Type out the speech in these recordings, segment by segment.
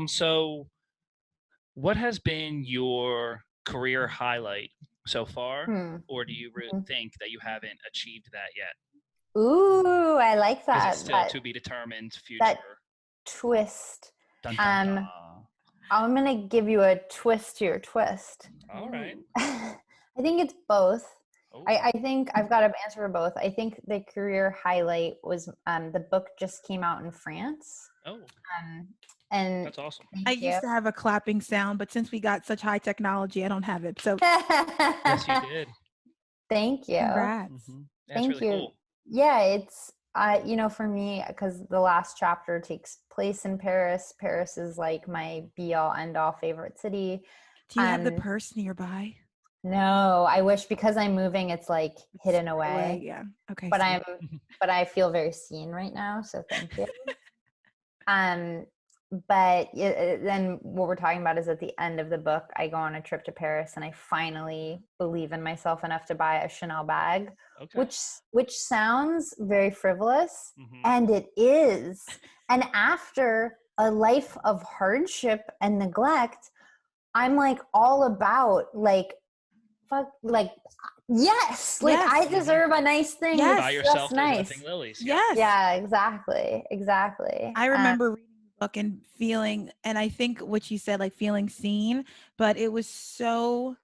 So what has been your career highlight so far, Hmm. or do you Mhm. think that you haven't achieved that yet? Ooh, I like Is it that. still to be determined That future? twist. Dun dun Um, dun. I'm gonna give you a twist to your twist. All right. I think it's both. Oh, I think I've got to answer for both. I think the career highlight was the book just came out in France. oh, Um, and that's awesome. I thank you. used to have a clapping sound, but since we got such high technology, I don't have it. So Yes, you did. Thank you. congrats. That's Thank really you. cool. Yeah, it's for me, because the last chapter takes place in Paris. Paris is like my be all end all favorite city. Do you have the Um, purse nearby? no, I wish, because I'm moving, it's like It's hidden far away. away. Yeah. Okay. But Sweet. I feel very seen right now, so thank you. Um, but then what we're talking about is at the end of the book, I go on a trip to Paris and I finally believe in myself enough to buy a Chanel bag, Okay. which sounds very frivolous, Mm-hmm. and it is. And after a life of hardship and neglect, I'm like all about like fuck like yes, like Yes. I deserve a nice thing Yes. Buy that's just yourself those effing nice. lilies. Yep. Yes. Yeah, exactly. I remember reading the book and feeling, and I think what you said, like feeling seen, but it was so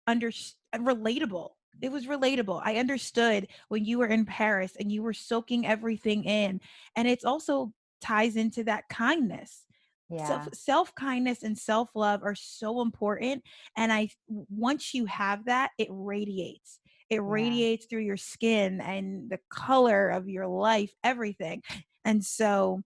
under relatable. It was relatable. I understood when you were in Paris and you were soaking everything in. And it's also ties into that kindness. Yeah. Self kindness and self love are so important. And once you have that, it radiates. It Yeah. radiates through your skin and the color of your life, everything. And so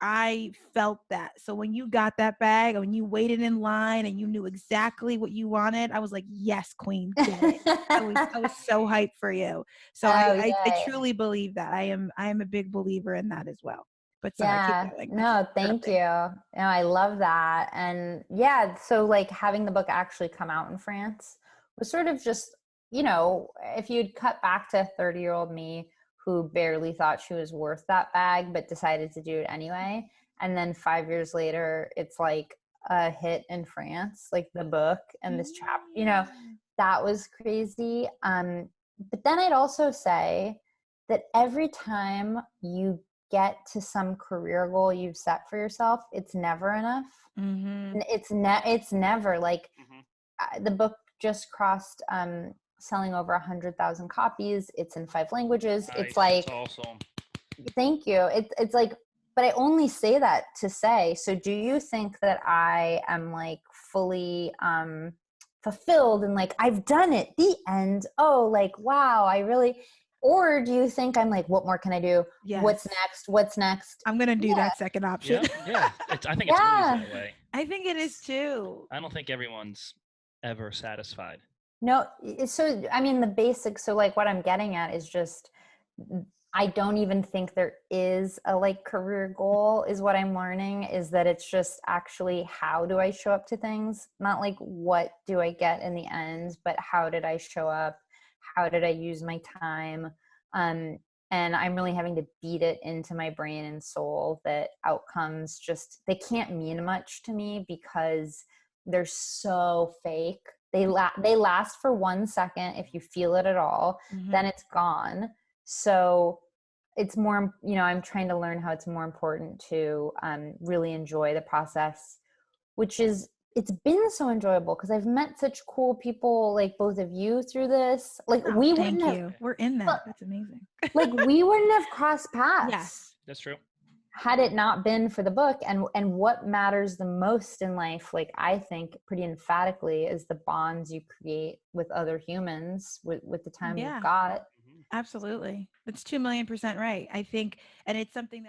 I felt that. So when you got that bag, when you waited in line and you knew exactly what you wanted, I was like, "Yes, queen, get it." I was so hyped for you. So Oh, I yeah. truly believe that. I am a big believer in that as well. But sorry, keep Yeah. going. I keep No, thank you. interrupting. No, I love that. And yeah, so like having the book actually come out in France was sort of just, if you'd cut back to 30-year-old me who barely thought she was worth that bag, but decided to do it anyway. And then 5 years later, it's like a hit in France, like the book and this chapter, Mm. that was crazy. But then I'd also say that every time you get to some career goal you've set for yourself, it's never enough. Mhm. And it's never like Mm-hmm. the book just crossed selling over 100,000 copies. It's in 5 languages. It's Nice. That's like, awesome. thank you. It's like, but I only say that to say, so do you think that I am like fully fulfilled and like I've done it, the end? Oh, like wow, I really, or do you think I'm like, what more can I do? What's Yes. next? What's next? I'm going to do Yeah. that second option. Yep. Yeah. I think it's always Yeah. that way. I think it is too. I don't think everyone's ever satisfied. No, so I mean the basics. So like what I'm getting at is just I don't even think there is a like career goal is what I'm learning, is that it's just actually how do I show up to things? Not like what do I get in the end, but how did I show up? How did I use my time? Um, and I'm really having to beat it into my brain and soul that outcomes just they can't mean much to me because they're so fake. They last for 1 second if you feel it at all, then Mhm. it's gone. So it's more, I'm trying to learn how it's more important to really enjoy the process, which is, it's been so enjoyable because I've met such cool people like both of you through this. Like Oh, we wouldn't thank have, you. We're in that. That's amazing. like we wouldn't have crossed paths Yes. That's true. had it not been for the book. And what matters the most in life, like I think pretty emphatically, is the bonds you create with other humans with the time you've Yeah, got. Mm-hmm. absolutely. That's 2,000,000% right. I think, and it's something that